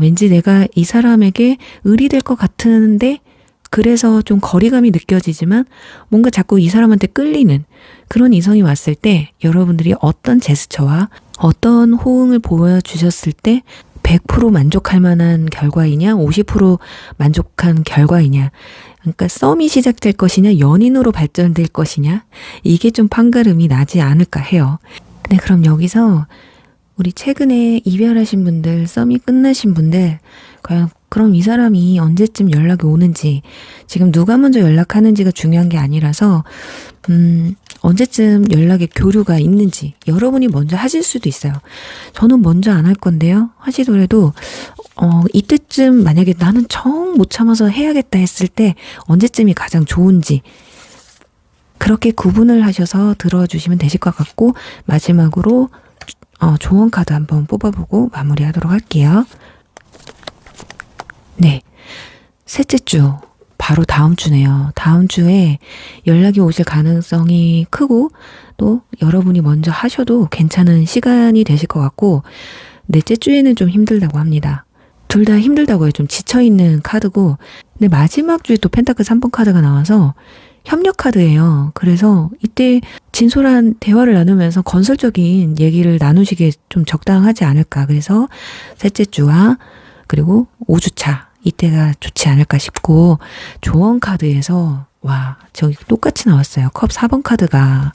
왠지 내가 이 사람에게 의리될 것 같은데 그래서 좀 거리감이 느껴지지만 뭔가 자꾸 이 사람한테 끌리는 그런 이성이 왔을 때 여러분들이 어떤 제스처와 어떤 호응을 보여주셨을 때 100% 만족할 만한 결과이냐, 50% 만족한 결과이냐. 그러니까 썸이 시작될 것이냐, 연인으로 발전될 것이냐. 이게 좀 판가름이 나지 않을까 해요. 네, 그럼 여기서 우리 최근에 이별하신 분들, 썸이 끝나신 분들, 과연 그럼 이 사람이 언제쯤 연락이 오는지, 지금 누가 먼저 연락하는지가 중요한 게 아니라서 언제쯤 연락의 교류가 있는지 여러분이 먼저 하실 수도 있어요. 저는 먼저 안 할 건데요. 하시더라도 이때쯤 만약에 나는 정 못 참아서 해야겠다 했을 때 언제쯤이 가장 좋은지 그렇게 구분을 하셔서 들어주시면 되실 것 같고, 마지막으로 조언 카드 한번 뽑아보고 마무리하도록 할게요. 네, 셋째 주 바로 다음 주네요. 다음 주에 연락이 오실 가능성이 크고 또 여러분이 먼저 하셔도 괜찮은 시간이 되실 것 같고, 넷째 주에는 좀 힘들다고 합니다. 둘 다 힘들다고요. 좀 지쳐있는 카드고, 근데 마지막 주에 또 펜타클 3번 카드가 나와서 협력 카드예요. 그래서 이때 진솔한 대화를 나누면서 건설적인 얘기를 나누시기에 좀 적당하지 않을까. 그래서 셋째 주와 그리고 5주차 이때가 좋지 않을까 싶고, 조언 카드에서 와, 저기 똑같이 나왔어요. 컵 4번 카드가.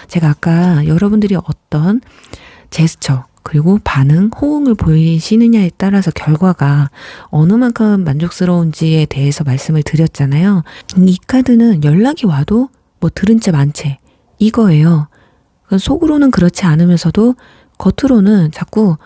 제가 아까 여러분들이 어떤 제스처 그리고 반응, 호응을 보이시느냐에 따라서 결과가 어느 만큼 만족스러운지에 대해서 말씀을 드렸잖아요. 이 카드는 연락이 와도 뭐 들은 채 만 채 이거예요. 속으로는 그렇지 않으면서도 겉으로는 자꾸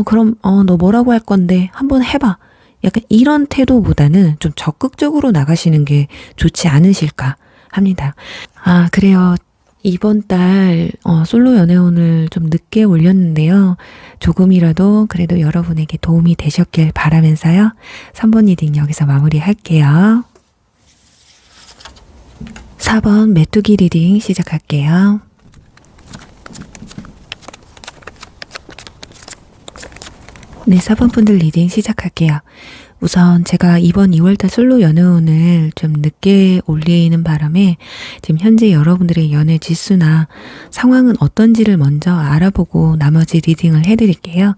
그럼 너 뭐라고 할 건데 한번 해봐. 약간 이런 태도보다는 좀 적극적으로 나가시는 게 좋지 않으실까 합니다. 아, 그래요. 이번 달 솔로 연애운을 좀 늦게 올렸는데요. 조금이라도 그래도 여러분에게 도움이 되셨길 바라면서요. 3번 리딩 여기서 마무리할게요. 4번 메뚜기 리딩 시작할게요. 네, 4번 분들 리딩 시작할게요. 우선 제가 이번 2월달 솔로 연애운을 좀 늦게 올리는 바람에 지금 현재 여러분들의 연애 지수나 상황은 어떤지를 먼저 알아보고 나머지 리딩을 해드릴게요.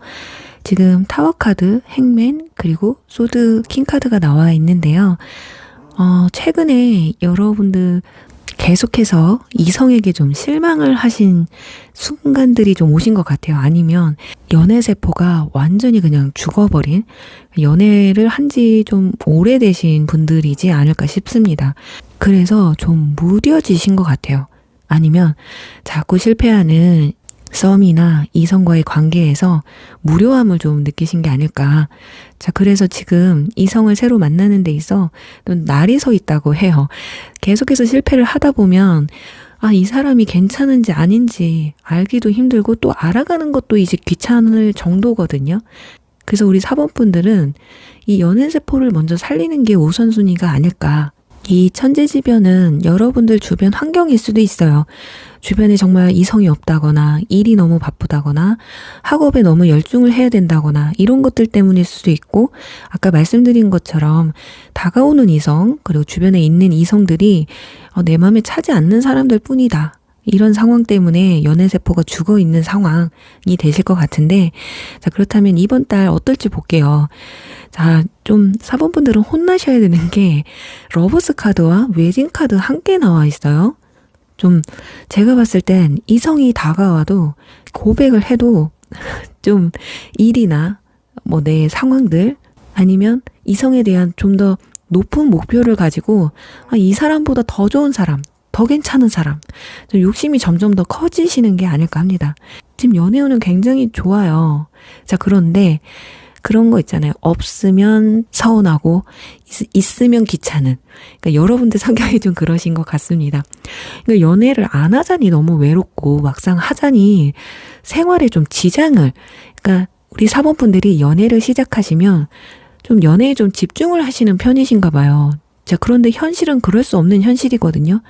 지금 타워 카드, 행맨, 그리고 소드, 킹 카드가 나와 있는데요. 최근에 여러분들 계속해서 이성에게 좀 실망을 하신 순간들이 좀 오신 것 같아요. 아니면 연애세포가 완전히 그냥 죽어버린, 연애를 한지 좀 오래되신 분들이지 않을까 싶습니다. 그래서 좀 무뎌지신 것 같아요. 아니면 자꾸 실패하는 썸이나 이성과의 관계에서 무료함을 좀 느끼신 게 아닐까. 자, 그래서 지금 이성을 새로 만나는 데 있어 날이 서 있다고 해요. 계속해서 실패를 하다 보면 이 사람이 괜찮은지 아닌지 알기도 힘들고 또 알아가는 것도 이제 귀찮을 정도거든요. 그래서 우리 4번 분들은 이 연애세포를 먼저 살리는 게 우선순위가 아닐까. 이 천재지변은 여러분들 주변 환경일 수도 있어요. 주변에 정말 이성이 없다거나 일이 너무 바쁘다거나 학업에 너무 열중을 해야 된다거나 이런 것들 때문일 수도 있고, 아까 말씀드린 것처럼 다가오는 이성 그리고 주변에 있는 이성들이 내 마음에 차지 않는 사람들 뿐이다. 이런 상황 때문에 연애세포가 죽어있는 상황이 되실 것 같은데, 자, 그렇다면 이번 달 어떨지 볼게요. 자, 좀 4번 분들은 혼나셔야 되는 게 러버스 카드와 웨딩 카드 함께 나와 있어요. 좀 제가 봤을 땐 이성이 다가와도 고백을 해도 좀 일이나 뭐 내 상황들 아니면 이성에 대한 좀 더 높은 목표를 가지고 이 사람보다 더 좋은 사람, 더 괜찮은 사람, 좀 욕심이 점점 더 커지시는 게 아닐까 합니다. 지금 연애운은 굉장히 좋아요. 자, 그런데 그런 거 있잖아요. 없으면 서운하고 있으면 귀찮은. 그러니까 여러분들 성격이 좀 그러신 것 같습니다. 그러니까 연애를 안 하자니 너무 외롭고 막상 하자니 생활에 좀 지장을. 그러니까 우리 4번 분들이 연애를 시작하시면 좀 연애에 좀 집중을 하시는 편이신가 봐요. 자, 그런데 현실은 그럴 수 없는 현실이거든요.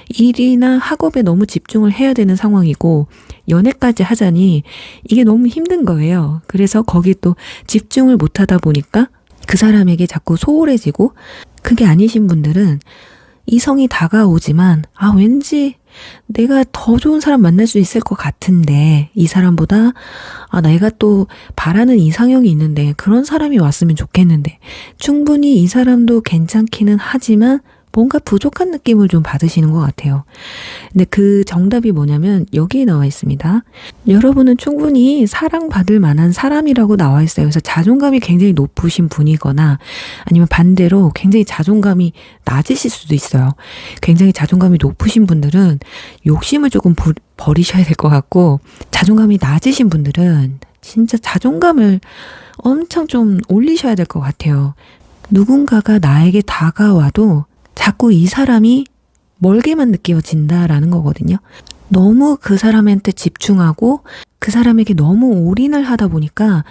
일이나 학업에 너무 집중을 해야 되는 상황이고 연애까지 하자니 이게 너무 힘든 거예요. 그래서 거기 또 집중을 못 하다 보니까 그 사람에게 자꾸 소홀해지고, 그게 아니신 분들은 이성이 다가오지만 왠지 내가 더 좋은 사람 만날 수 있을 것 같은데 이 사람보다 내가 또 바라는 이상형이 있는데 그런 사람이 왔으면 좋겠는데 충분히 이 사람도 괜찮기는 하지만 뭔가 부족한 느낌을 좀 받으시는 것 같아요. 근데 그 정답이 뭐냐면 여기에 나와 있습니다. 여러분은 충분히 사랑받을 만한 사람이라고 나와 있어요. 그래서 자존감이 굉장히 높으신 분이거나 아니면 반대로 굉장히 자존감이 낮으실 수도 있어요. 굉장히 자존감이 높으신 분들은 욕심을 조금 버리셔야 될 것 같고 자존감이 낮으신 분들은 진짜 자존감을 엄청 좀 올리셔야 될 것 같아요. 누군가가 나에게 다가와도 자꾸 이 사람이 멀게만 느껴진다라는 거거든요. 너무 그 사람한테 집중하고 그 사람에게 너무 올인을 하다 보니까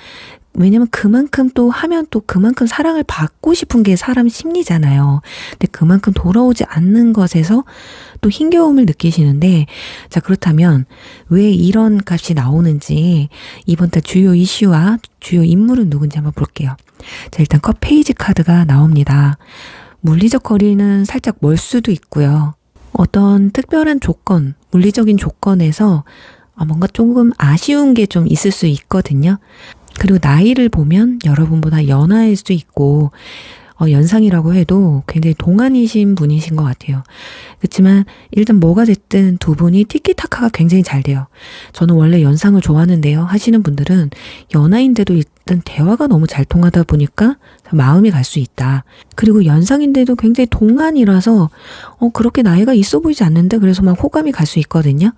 왜냐면 그만큼 또 하면 또 그만큼 사랑을 받고 싶은 게 사람 심리잖아요. 근데 그만큼 돌아오지 않는 것에서 또 힘겨움을 느끼시는데 자 그렇다면 왜 이런 값이 나오는지 이번 달 주요 이슈와 주요 인물은 누군지 한번 볼게요. 자 일단 컷 페이지 카드가 나옵니다. 물리적 거리는 살짝 멀 수도 있고요. 어떤 특별한 조건, 물리적인 조건에서 뭔가 조금 아쉬운 게 좀 있을 수 있거든요. 그리고 나이를 보면 여러분보다 연하일 수 있고 연상이라고 해도 굉장히 동안이신 분이신 것 같아요. 그렇지만 일단 뭐가 됐든 두 분이 티키타카가 굉장히 잘 돼요. 저는 원래 연상을 좋아하는데요 하시는 분들은 연하인데도 일단 대화가 너무 잘 통하다 보니까 마음이 갈 수 있다. 그리고 연상인데도 굉장히 동안이라서 그렇게 나이가 있어 보이지 않는데 그래서 막 호감이 갈 수 있거든요.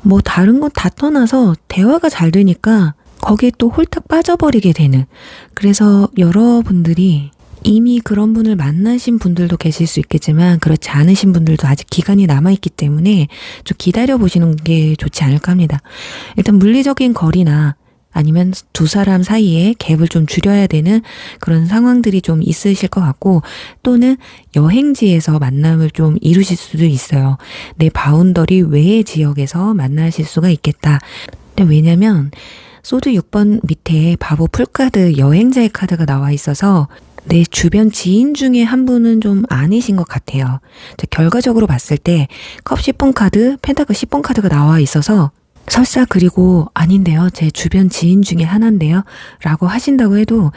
뭐 다른 건 다 떠나서 대화가 잘 되니까 거기에 또 홀딱 빠져버리게 되는 그래서 여러분들이 이미 그런 분을 만나신 분들도 계실 수 있겠지만 그렇지 않으신 분들도 아직 기간이 남아있기 때문에 좀 기다려보시는 게 좋지 않을까 합니다. 일단 물리적인 거리나 아니면 두 사람 사이에 갭을 좀 줄여야 되는 그런 상황들이 좀 있으실 것 같고 또는 여행지에서 만남을 좀 이루실 수도 있어요. 내 바운더리 외의 지역에서 만나실 수가 있겠다. 근데 왜냐면 소드 6번 밑에 바보 풀카드 여행자의 카드가 나와 있어서 내 주변 지인 중에 한 분은 좀 아니신 것 같아요. 결과적으로 봤을 때 컵 10번 카드, 펜타클 10번 카드가 나와 있어서 설사 그리고 아닌데요. 제 주변 지인 중에 하나인데요. 라고 하신다고 해도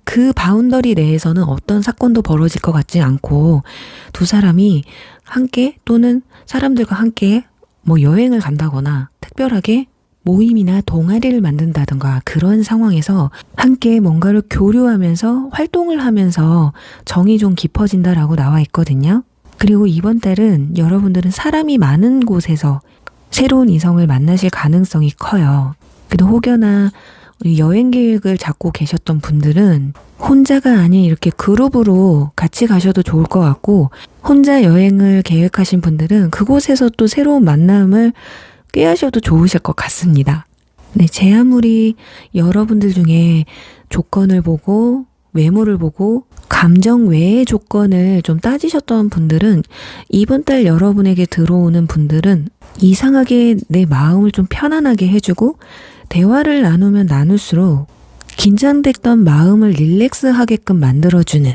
그 바운더리 내에서는 어떤 사건도 벌어질 것 같지 않고 두 사람이 함께 또는 사람들과 함께 뭐 여행을 간다거나 특별하게 모임이나 동아리를 만든다든가 그런 상황에서 함께 뭔가를 교류하면서 활동을 하면서 정이 좀 깊어진다라고 나와 있거든요. 그리고 이번 달은 여러분들은 사람이 많은 곳에서 새로운 이성을 만나실 가능성이 커요. 그래도 혹여나 여행 계획을 잡고 계셨던 분들은 혼자가 아닌 이렇게 그룹으로 같이 가셔도 좋을 것 같고 혼자 여행을 계획하신 분들은 그곳에서 또 새로운 만남을 꾀하셔도 좋으실 것 같습니다. 네, 제 아무리 여러분들 중에 조건을 보고 외모를 보고 감정 외의 조건을 좀 따지셨던 분들은 이번 달 여러분에게 들어오는 분들은 이상하게 내 마음을 좀 편안하게 해주고 대화를 나누면 나눌수록 긴장됐던 마음을 릴렉스하게끔 만들어주는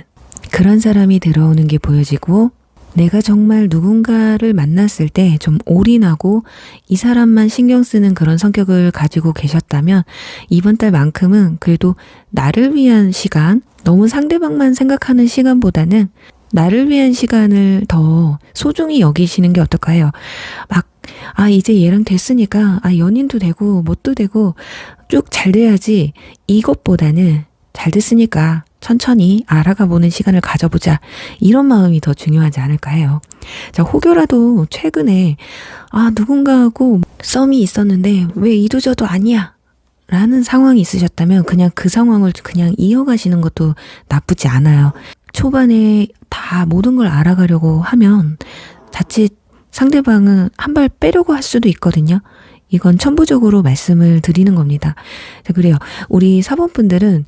그런 사람이 들어오는 게 보여지고 내가 정말 누군가를 만났을 때 좀 올인하고 이 사람만 신경 쓰는 그런 성격을 가지고 계셨다면 이번 달만큼은 그래도 나를 위한 시간, 너무 상대방만 생각하는 시간보다는 나를 위한 시간을 더 소중히 여기시는 게 어떨까 해요. 이제 얘랑 됐으니까 연인도 되고 뭣도 되고 쭉 잘 돼야지 이것보다는 잘 됐으니까 천천히 알아가 보는 시간을 가져보자. 이런 마음이 더 중요하지 않을까 해요. 자, 혹여라도 최근에 누군가하고 썸이 있었는데 왜 이도저도 아니야? 라는 상황이 있으셨다면 그냥 그 상황을 그냥 이어가시는 것도 나쁘지 않아요. 초반에 다 모든 걸 알아가려고 하면 자칫 상대방은 한 발 빼려고 할 수도 있거든요. 이건 천부적으로 말씀을 드리는 겁니다. 자, 그래요. 우리 사본분들은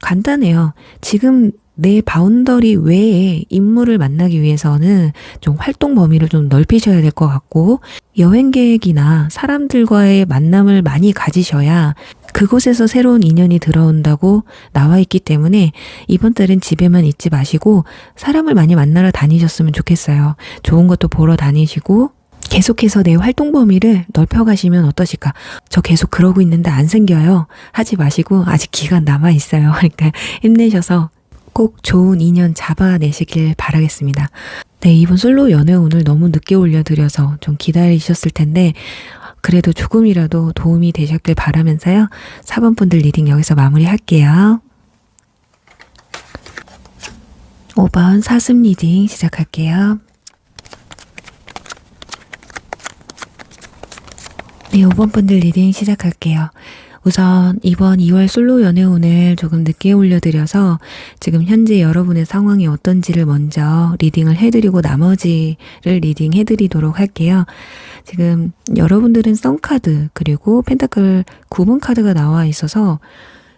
간단해요. 지금 내 바운더리 외에 인물을 만나기 위해서는 좀 활동 범위를 좀 넓히셔야 될 것 같고 여행 계획이나 사람들과의 만남을 많이 가지셔야 그곳에서 새로운 인연이 들어온다고 나와 있기 때문에 이번 달은 집에만 있지 마시고 사람을 많이 만나러 다니셨으면 좋겠어요. 좋은 것도 보러 다니시고 계속해서 내 활동 범위를 넓혀가시면 어떠실까? 저 계속 그러고 있는데 안 생겨요. 하지 마시고 아직 기간 남아 있어요. 그러니까 힘내셔서 꼭 좋은 인연 잡아내시길 바라겠습니다. 네, 이번 솔로 연애 오늘 너무 늦게 올려드려서 좀 기다리셨을 텐데 그래도 조금이라도 도움이 되셨길 바라면서요. 4번 분들 리딩 여기서 마무리할게요. 5번 사슴 리딩 시작할게요. 네, 5번 분들 리딩 시작할게요. 우선 이번 2월 솔로 연애운을 조금 늦게 올려드려서 지금 현재 여러분의 상황이 어떤지를 먼저 리딩을 해드리고 나머지를 리딩해드리도록 할게요. 지금 여러분들은 썬카드 그리고 펜타클 9번 카드가 나와 있어서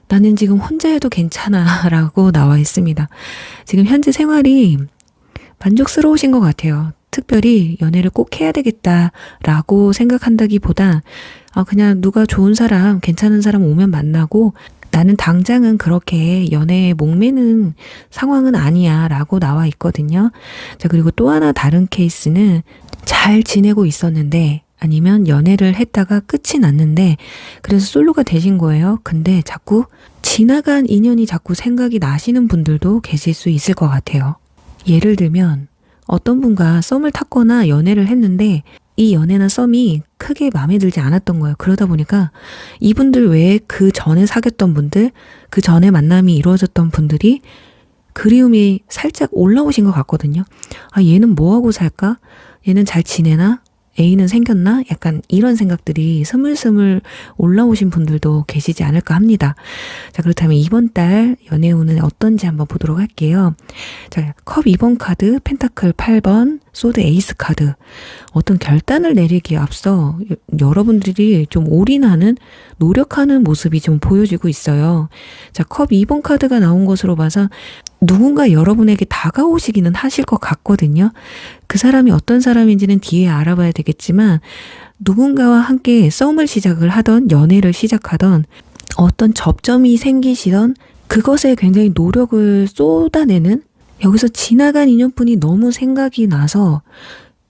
나는 지금 혼자 해도 괜찮아 라고 나와 있습니다. 지금 현재 생활이 만족스러우신 것 같아요. 특별히 연애를 꼭 해야 되겠다라고 생각한다기보다 그냥 누가 좋은 사람, 괜찮은 사람 오면 만나고 나는 당장은 그렇게 연애에 목매는 상황은 아니야 라고 나와 있거든요. 자, 그리고 또 하나 다른 케이스는 잘 지내고 있었는데 아니면 연애를 했다가 끝이 났는데 그래서 솔로가 되신 거예요. 근데 자꾸 지나간 인연이 자꾸 생각이 나시는 분들도 계실 수 있을 것 같아요. 예를 들면 어떤 분과 썸을 탔거나 연애를 했는데 이 연애나 썸이 크게 마음에 들지 않았던 거예요. 그러다 보니까 이분들 외에 그 전에 사귀었던 분들, 그 전에 만남이 이루어졌던 분들이 그리움이 살짝 올라오신 것 같거든요. 얘는 뭐하고 살까? 얘는 잘 지내나? 애인은 생겼나? 약간 이런 생각들이 스물스물 올라오신 분들도 계시지 않을까 합니다. 자, 그렇다면 이번 달 연애운은 어떤지 한번 보도록 할게요. 자, 컵 2번 카드, 펜타클 8번, 소드 에이스 카드. 어떤 결단을 내리기에 앞서 여러분들이 좀 올인하는, 노력하는 모습이 좀 보여지고 있어요. 자, 컵 2번 카드가 나온 것으로 봐서 누군가 여러분에게 다가오시기는 하실 것 같거든요. 그 사람이 어떤 사람인지는 뒤에 알아봐야 되겠지만 누군가와 함께 썸을 시작을 하던 연애를 시작하던 어떤 접점이 생기시던 그것에 굉장히 노력을 쏟아내는 여기서 지나간 인연분이 너무 생각이 나서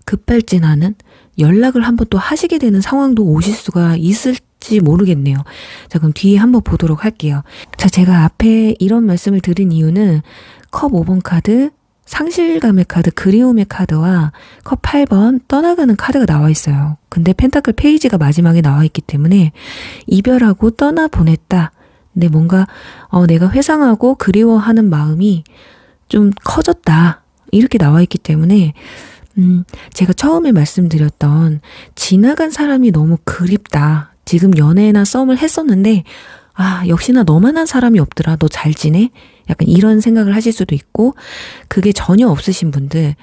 급발진하는 연락을 한번 또 하시게 되는 상황도 오실 수가 있을지 모르겠네요. 자, 그럼 뒤에 한번 보도록 할게요. 자, 제가 앞에 이런 말씀을 드린 이유는 컵 5번 카드, 상실감의 카드, 그리움의 카드와 컵 8번 떠나가는 카드가 나와 있어요. 근데 펜타클 페이지가 마지막에 나와 있기 때문에 이별하고 떠나보냈다. 근데 뭔가 내가 회상하고 그리워하는 마음이 좀 커졌다. 이렇게 나와 있기 때문에 제가 처음에 말씀드렸던 지나간 사람이 너무 그립다. 지금 연애나 썸을 했었는데 역시나 너만한 사람이 없더라. 너 잘 지내? 약간 이런 생각을 하실 수도 있고 그게 전혀 없으신 분들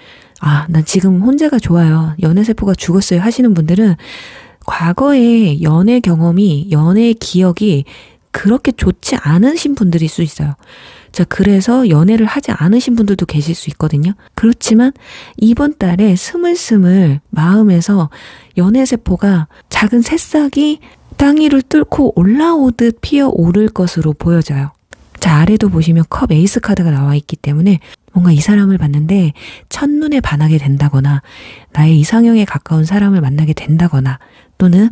난 지금 혼자가 좋아요. 연애세포가 죽었어요 하시는 분들은 과거의 연애 경험이 연애의 기억이 그렇게 좋지 않으신 분들일 수 있어요. 자, 그래서 연애를 하지 않으신 분들도 계실 수 있거든요. 그렇지만 이번 달에 스물스물 마음에서 연애세포가 작은 새싹이 땅 위를 뚫고 올라오듯 피어오를 것으로 보여져요. 자, 아래도 보시면 컵 에이스 카드가 나와 있기 때문에 뭔가 이 사람을 봤는데 첫눈에 반하게 된다거나 나의 이상형에 가까운 사람을 만나게 된다거나 또는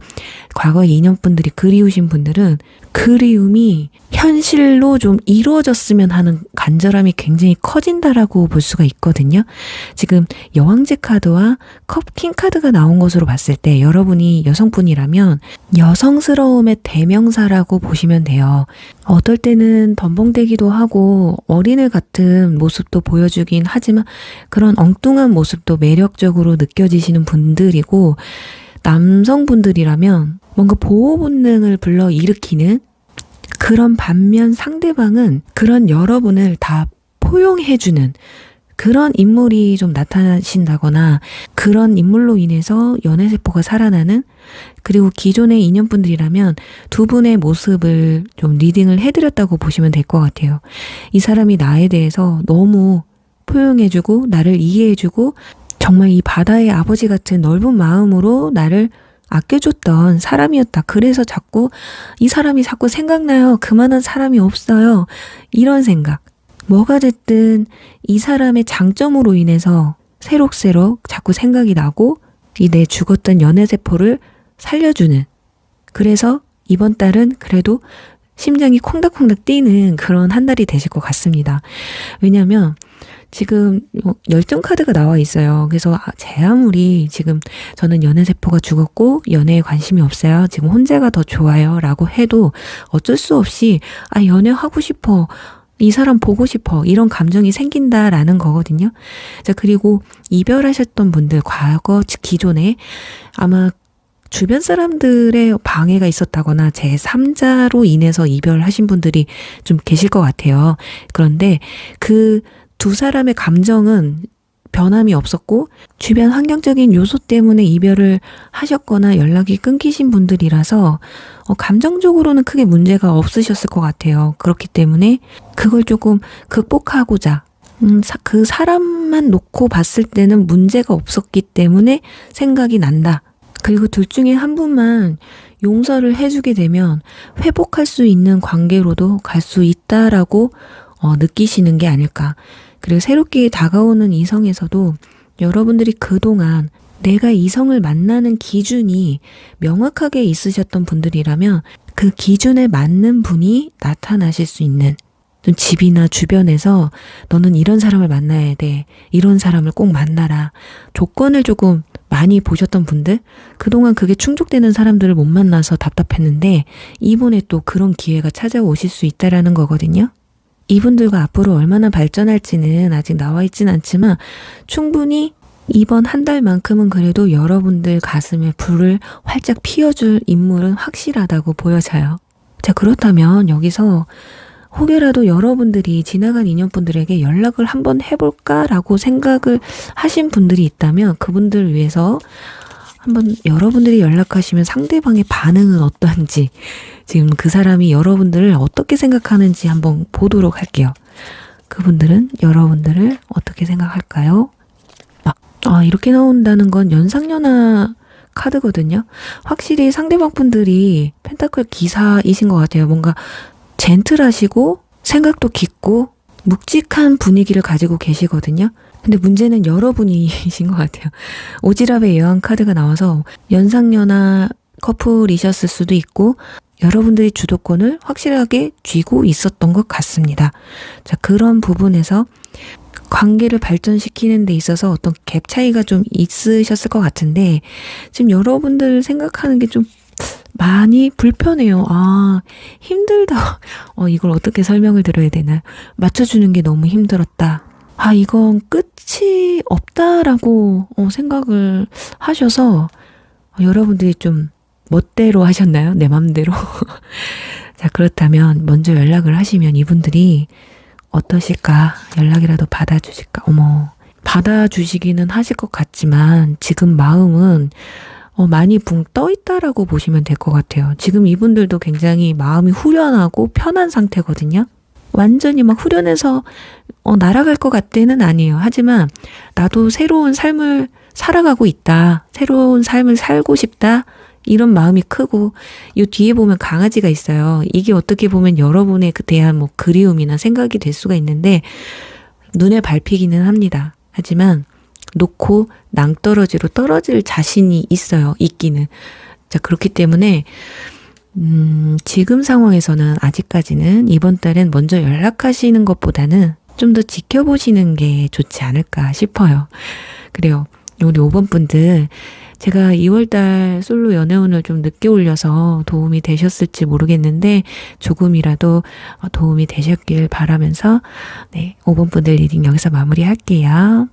과거의 인연분들이 그리우신 분들은 그리움이 현실로 좀 이루어졌으면 하는 간절함이 굉장히 커진다라고 볼 수가 있거든요. 지금 여왕제 카드와 컵킹 카드가 나온 것으로 봤을 때 여러분이 여성분이라면 여성스러움의 대명사라고 보시면 돼요. 어떨 때는 덤벙대기도 하고 어린애 같은 모습도 보여주긴 하지만 그런 엉뚱한 모습도 매력적으로 느껴지시는 분들이고 남성분들이라면 뭔가 보호 본능을 불러일으키는 그런 반면 상대방은 그런 여러분을 다 포용해주는 그런 인물이 좀 나타나신다거나 그런 인물로 인해서 연애세포가 살아나는 그리고 기존의 인연분들이라면 두 분의 모습을 좀 리딩을 해드렸다고 보시면 될 것 같아요. 이 사람이 나에 대해서 너무 포용해주고 나를 이해해주고 정말 이 바다의 아버지 같은 넓은 마음으로 나를 아껴줬던 사람이었다. 그래서 자꾸 이 사람이 자꾸 생각나요. 그만한 사람이 없어요. 이런 생각. 뭐가 됐든 이 사람의 장점으로 인해서 새록새록 자꾸 생각이 나고 이 내 죽었던 연애세포를 살려주는, 그래서 이번 달은 그래도 심장이 콩닥콩닥 뛰는 그런 한 달이 되실 것 같습니다. 왜냐하면 지금 열정 카드가 나와 있어요. 그래서 제 아무리 지금 저는 연애세포가 죽었고 연애에 관심이 없어요, 지금 혼자가 더 좋아요 라고 해도 어쩔 수 없이 연애하고 싶어, 이 사람 보고 싶어, 이런 감정이 생긴다라는 거거든요. 자, 그리고 이별하셨던 분들, 과거 기존에 아마 주변 사람들의 방해가 있었다거나 제3자로 인해서 이별하신 분들이 좀 계실 것 같아요. 그런데 그 두 사람의 감정은 변함이 없었고 주변 환경적인 요소 때문에 이별을 하셨거나 연락이 끊기신 분들이라서 감정적으로는 크게 문제가 없으셨을 것 같아요. 그렇기 때문에 그걸 조금 극복하고자 그 사람만 놓고 봤을 때는 문제가 없었기 때문에 생각이 난다. 그리고 둘 중에 한 분만 용서를 해주게 되면 회복할 수 있는 관계로도 갈 수 있다라고 느끼시는 게 아닐까. 그리고 새롭게 다가오는 이성에서도 여러분들이 그동안 내가 이성을 만나는 기준이 명확하게 있으셨던 분들이라면 그 기준에 맞는 분이 나타나실 수 있는, 좀 집이나 주변에서 너는 이런 사람을 만나야 돼, 이런 사람을 꼭 만나라, 조건을 조금 많이 보셨던 분들, 그동안 그게 충족되는 사람들을 못 만나서 답답했는데 이번에 또 그런 기회가 찾아오실 수 있다라는 거거든요. 이분들과 앞으로 얼마나 발전할지는 아직 나와 있진 않지만 충분히 이번 한 달만큼은 그래도 여러분들 가슴에 불을 활짝 피워줄 인물은 확실하다고 보여져요. 자, 그렇다면 여기서 혹여라도 여러분들이 지나간 인연분들에게 연락을 한번 해볼까라고 생각을 하신 분들이 있다면 그분들을 위해서 한번 여러분들이 연락하시면 상대방의 반응은 어떤지, 지금 그 사람이 여러분들을 어떻게 생각하는지 한번 보도록 할게요. 그분들은 여러분들을 어떻게 생각할까요? 이렇게 나온다는 건 연상연하 카드거든요. 확실히 상대방 분들이 펜타클 기사이신 것 같아요. 뭔가 젠틀하시고 생각도 깊고 묵직한 분위기를 가지고 계시거든요. 근데 문제는 여러분이신 것 같아요. 오지랖의 여왕 카드가 나와서 연상연하 커플이셨을 수도 있고 여러분들이 주도권을 확실하게 쥐고 있었던 것 같습니다. 자, 그런 부분에서 관계를 발전시키는 데 있어서 어떤 갭 차이가 좀 있으셨을 것 같은데 지금 여러분들 생각하는 게 좀 많이 불편해요. 힘들다. 이걸 어떻게 설명을 드려야 되나. 맞춰주는 게 너무 힘들었다. 이건 끝이 없다라고 생각을 하셔서 여러분들이 좀 멋대로 하셨나요? 내 맘대로. 자, 그렇다면 먼저 연락을 하시면 이분들이 어떠실까? 연락이라도 받아주실까? 받아주시기는 하실 것 같지만 지금 마음은 많이 붕 떠 있다라고 보시면 될 것 같아요. 지금 이분들도 굉장히 마음이 후련하고 편한 상태거든요. 완전히 막 후련해서 날아갈 것 같대는 아니에요. 하지만 나도 새로운 삶을 살아가고 있다. 새로운 삶을 살고 싶다. 이런 마음이 크고 이 뒤에 보면 강아지가 있어요. 이게 어떻게 보면 여러분에 대한 그리움이나 생각이 될 수가 있는데 눈에 밟히기는 합니다. 하지만 놓고 낭떠러지로 떨어질 자신이 있어요. 있기는. 자, 그렇기 때문에 지금 상황에서는 아직까지는 이번 달엔 먼저 연락하시는 것보다는 좀 더 지켜보시는 게 좋지 않을까 싶어요. 그래요. 우리 5번 분들, 제가 2월달 솔로 연애운을 좀 늦게 올려서 도움이 되셨을지 모르겠는데 조금이라도 도움이 되셨길 바라면서 5번 분들 리딩 여기서 마무리할게요.